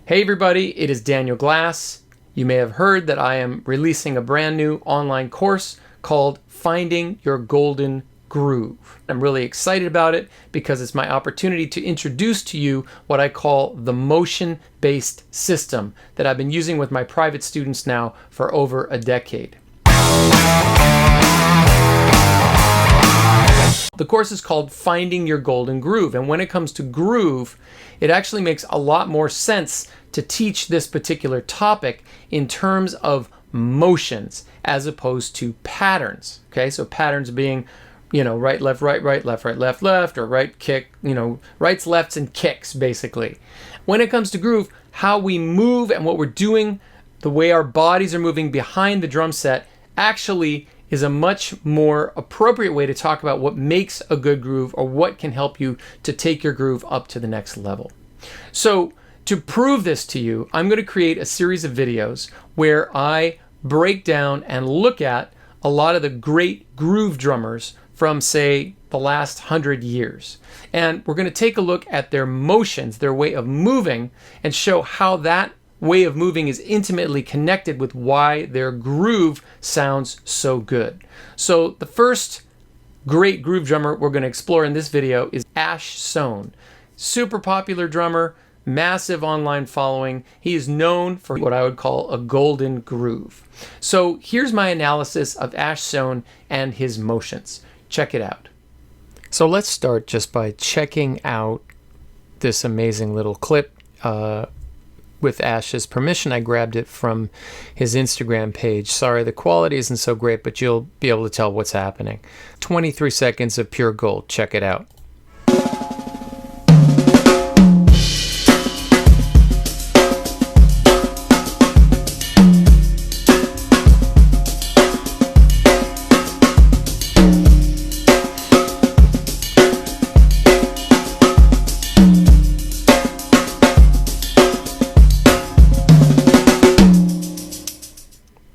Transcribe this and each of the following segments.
Hey everybody, it is Daniel Glass. You may have heard that I am releasing a brand new online course called Finding Your Golden Groove. I'm really excited about it because it's my opportunity to introduce to you what I call the motion-based system that I've been using with my private students now for over a decade. The course is called Finding Your Golden Groove, and when it comes to groove, it actually makes a lot more sense to teach this particular topic in terms of motions as opposed to patterns. Okay, so patterns being, right, left, left, left, or right, kick, rights, lefts, and kicks, basically. When it comes to groove, how we move and what we're doing, the way our bodies are moving behind the drum set actually is a much more appropriate way to talk about what makes a good groove or what can help you to take your groove up to the next level. So to prove this to you, I'm going to create a series of videos where I break down and look at a lot of the great groove drummers from, say, the last 100 years. And we're going to take a look at their motions, their way of moving, and show how that way of moving is intimately connected with why their groove sounds so good. So the first great groove drummer we're going to explore in this video is Ash Soan. Super popular drummer, massive online following. He is known for what I would call a golden groove. So here's my analysis of Ash Soan and his motions. Check it out. So let's start just by checking out this amazing little clip. With Ash's permission, I grabbed it from his Instagram page. Sorry, the quality isn't so great, but you'll be able to tell what's happening. 23 seconds of pure gold. Check it out.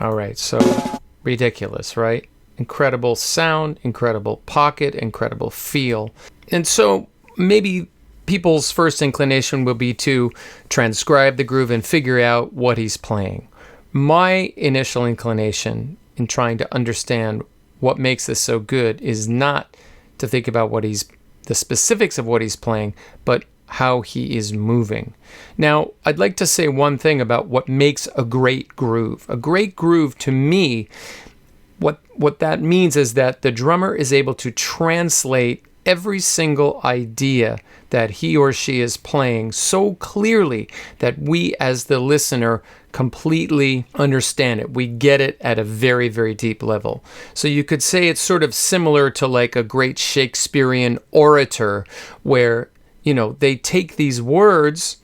Alright, so ridiculous, right? Incredible sound, incredible pocket, incredible feel. And so maybe people's first inclination will be to transcribe the groove and figure out what he's playing. My initial inclination in trying to understand what makes this so good is not to think about the specifics of what he's playing, but how he is moving. Now, I'd like to say one thing about what makes a great groove. A great groove, to me, what that means is that the drummer is able to translate every single idea that he or she is playing so clearly that we as the listener completely understand it. We get it at a very, very deep level. So you could say it's sort of similar to like a great Shakespearean orator where they take these words,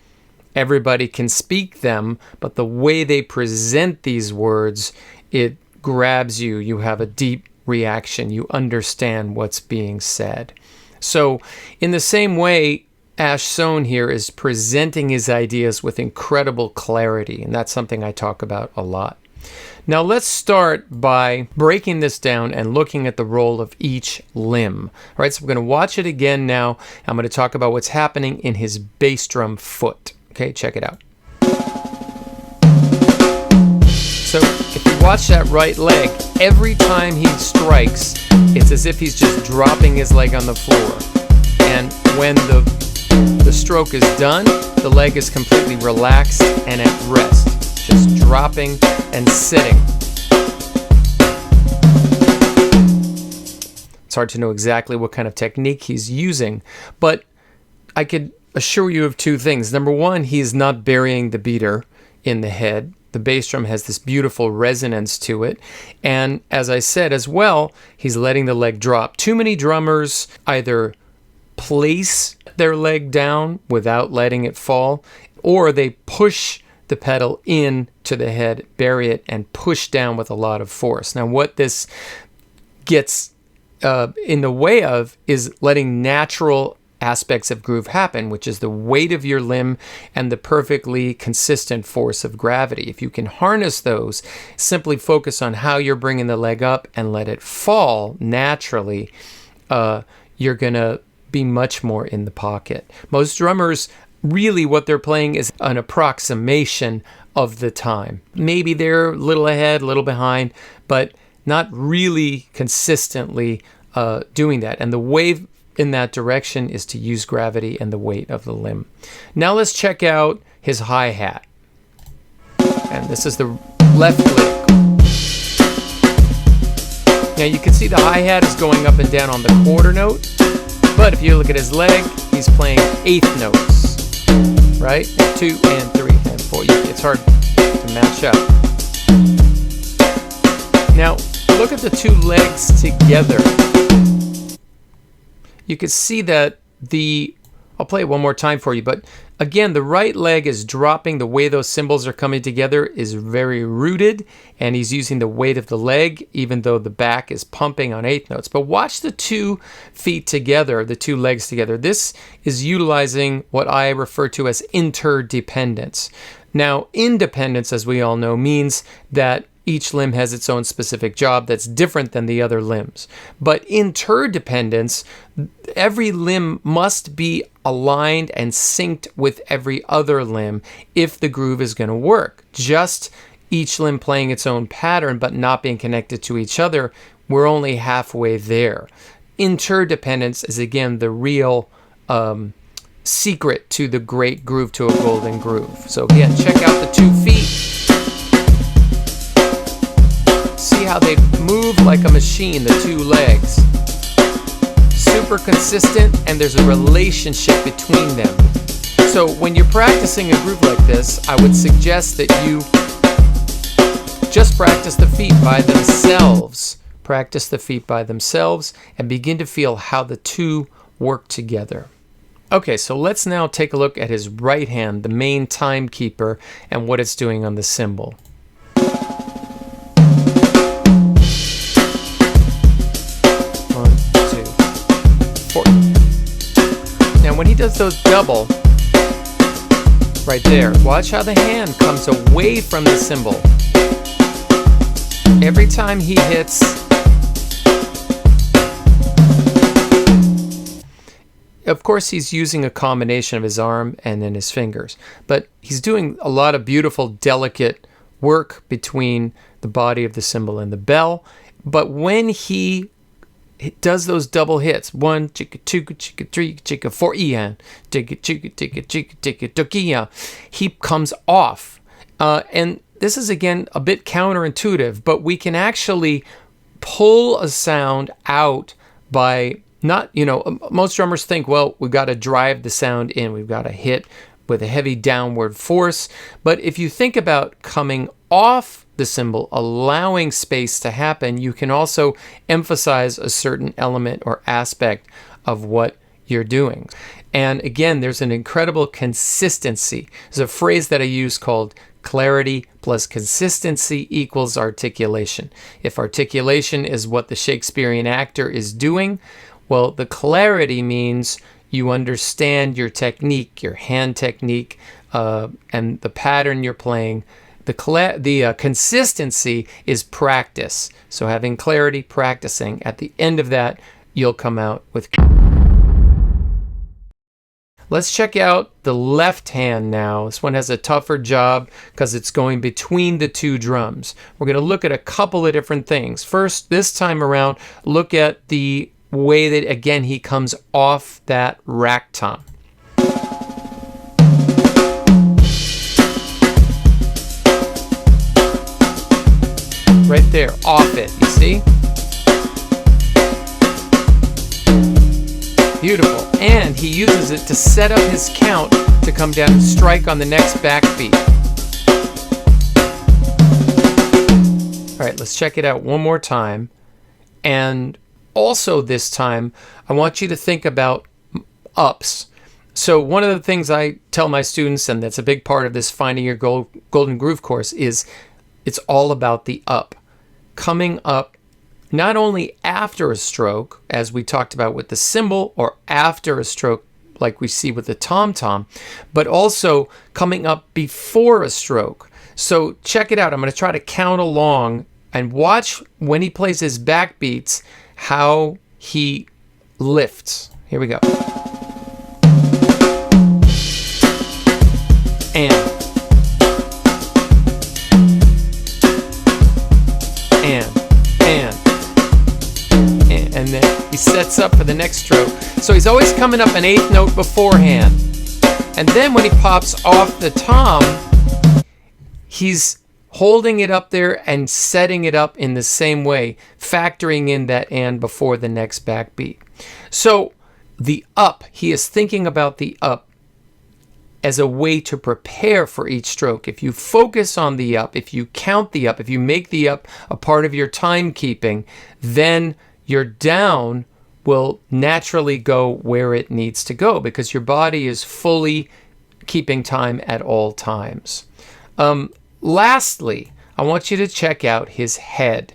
everybody can speak them, but the way they present these words, it grabs you. You have a deep reaction. You understand what's being said. So in the same way, Ash Soan here is presenting his ideas with incredible clarity, and that's something I talk about a lot. Now let's start by breaking this down and looking at the role of each limb. All right, so we're going to watch it again now. I'm going to talk about what's happening in his bass drum foot. Okay, check it out. So if you watch that right leg, every time he strikes, it's as if he's just dropping his leg on the floor. And when the stroke is done, the leg is completely relaxed and at rest. Just dropping and sitting. It's hard to know exactly what kind of technique he's using, but I could assure you of two things. Number one, he's not burying the beater in the head. The bass drum has this beautiful resonance to it. And as I said as well, he's letting the leg drop. Too many drummers either place their leg down without letting it fall, or they push the pedal in to the head, bury it, and push down with a lot of force. Now, what this gets in the way of is letting natural aspects of groove happen, which is the weight of your limb and the perfectly consistent force of gravity. If you can harness those, simply focus on how you're bringing the leg up and let it fall naturally, you're going to be much more in the pocket. Most drummers really what they're playing is an approximation of the time. Maybe they're a little ahead, a little behind, but not really consistently doing that. And the wave in that direction is to use gravity and the weight of the limb. Now let's check out his hi-hat. And this is the left leg. Now you can see the hi-hat is going up and down on the quarter note, but if you look at his leg, he's playing eighth notes, right? 2 and 3 and 4. It's hard to match up. Now look at the two legs together. You can see that I'll play it one more time for you, but again, the right leg is dropping. The way those cymbals are coming together is very rooted, and he's using the weight of the leg, even though the back is pumping on eighth notes. But watch the 2 feet together, the 2 legs together. This is utilizing what I refer to as interdependence. Now, independence, as we all know, means that each limb has its own specific job that's different than the other limbs. But interdependence, every limb must be aligned and synced with every other limb if the groove is going to work. Just each limb playing its own pattern but not being connected to each other, we're only halfway there. Interdependence is, again, the real secret to the great groove, to a golden groove. So again, check out the 2 feet. See how they move like a machine, the 2 legs. Super consistent, and there's a relationship between them. So when you're practicing a groove like this, I would suggest that you just practice the feet by themselves. Practice the feet by themselves and begin to feel how the 2 work together. Okay, so let's now take a look at his right hand, the main timekeeper, and what it's doing on the cymbal. 4. Now when he does those double, right there, watch how the hand comes away from the cymbal. Every time he hits, of course he's using a combination of his arm and then his fingers, but he's doing a lot of beautiful, delicate work between the body of the cymbal and the bell. But when he does those double hits, 1 chicka 2 chicka 3 chicka 4 ian chicka chicka chicka chicka chicka tokia, he comes off, and this is again a bit counterintuitive, but we can actually pull a sound out by not, most drummers think, well, we've got to drive the sound in, we've got to hit with a heavy downward force. But if you think about coming off the cymbal, allowing space to happen, you can also emphasize a certain element or aspect of what you're doing. And again, there's an incredible consistency. There's a phrase that I use called clarity plus consistency equals articulation. If articulation is what the Shakespearean actor is doing, well, the clarity means you understand your technique, your hand technique, and the pattern you're playing. The consistency is practice. So having clarity, practicing, at the end of that, you'll come out with. Let's check out the left hand now. This one has a tougher job because it's going between the 2 drums. We're going to look at a couple of different things. First, this time around, look at the way that, again, he comes off that rack tom. Right there, off it, you see? Beautiful. And he uses it to set up his count to come down and strike on the next backbeat. All right, let's check it out one more time. And also this time, I want you to think about ups. So one of the things I tell my students, and that's a big part of this Finding Your Golden Groove course, is it's all about the up. Coming up not only after a stroke, as we talked about with the cymbal, or after a stroke like we see with the tom-tom, but also coming up before a stroke. So check it out. I'm going to try to count along and watch when he plays his backbeats how he lifts. Here we go. and then he sets up for the next stroke. So he's always coming up an eighth note beforehand. And then when he pops off the tom, he's holding it up there and setting it up in the same way, factoring in that and before the next backbeat. So the up, he is thinking about the up as a way to prepare for each stroke. If you focus on the up, if you count the up, if you make the up a part of your timekeeping, then your down will naturally go where it needs to go because your body is fully keeping time at all times. Lastly, I want you to check out his head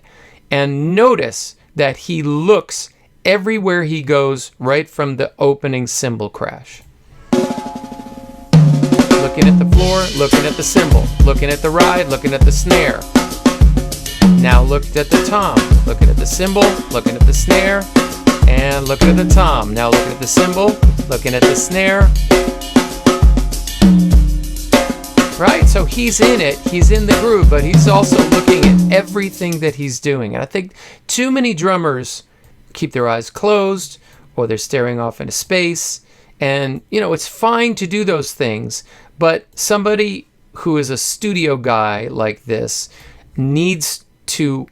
and notice that he looks everywhere he goes right from the opening cymbal crash. Looking at the floor, looking at the cymbal, looking at the ride, looking at the snare. Now looked at the tom, looking at the cymbal, looking at the snare, and looking at the tom. Now looking at the cymbal, looking at the snare. Right? So he's in it, he's in the groove, but he's also looking at everything that he's doing. And I think too many drummers keep their eyes closed or they're staring off into space. And, you know, it's fine to do those things, but somebody who is a studio guy like this needs to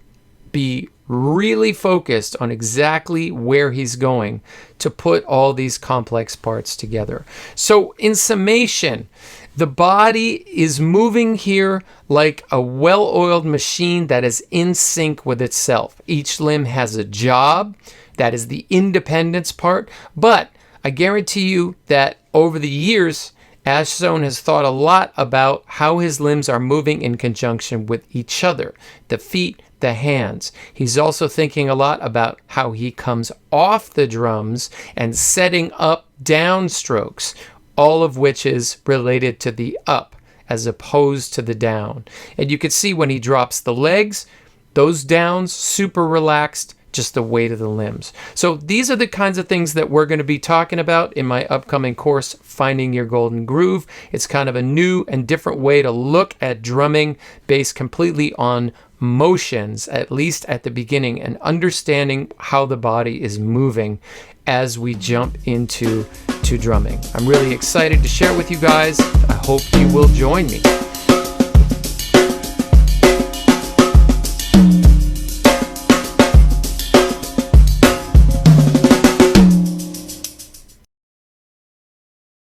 be really focused on exactly where he's going to put all these complex parts together. So in summation, the body is moving here like a well-oiled machine that is in sync with itself. Each limb has a job. That is the independence part. But I guarantee you that over the years, Ash Soan has thought a lot about how his limbs are moving in conjunction with each other, the feet, the hands. He's also thinking a lot about how he comes off the drums and setting up down strokes, all of which is related to the up as opposed to the down. And you can see when he drops the legs, those downs super relaxed, just the weight of the limbs. So these are the kinds of things that we're going to be talking about in my upcoming course, Finding Your Golden Groove. It's kind of a new and different way to look at drumming based completely on motions, at least at the beginning, and understanding how the body is moving as we jump into drumming. I'm really excited to share with you guys. I hope you will join me.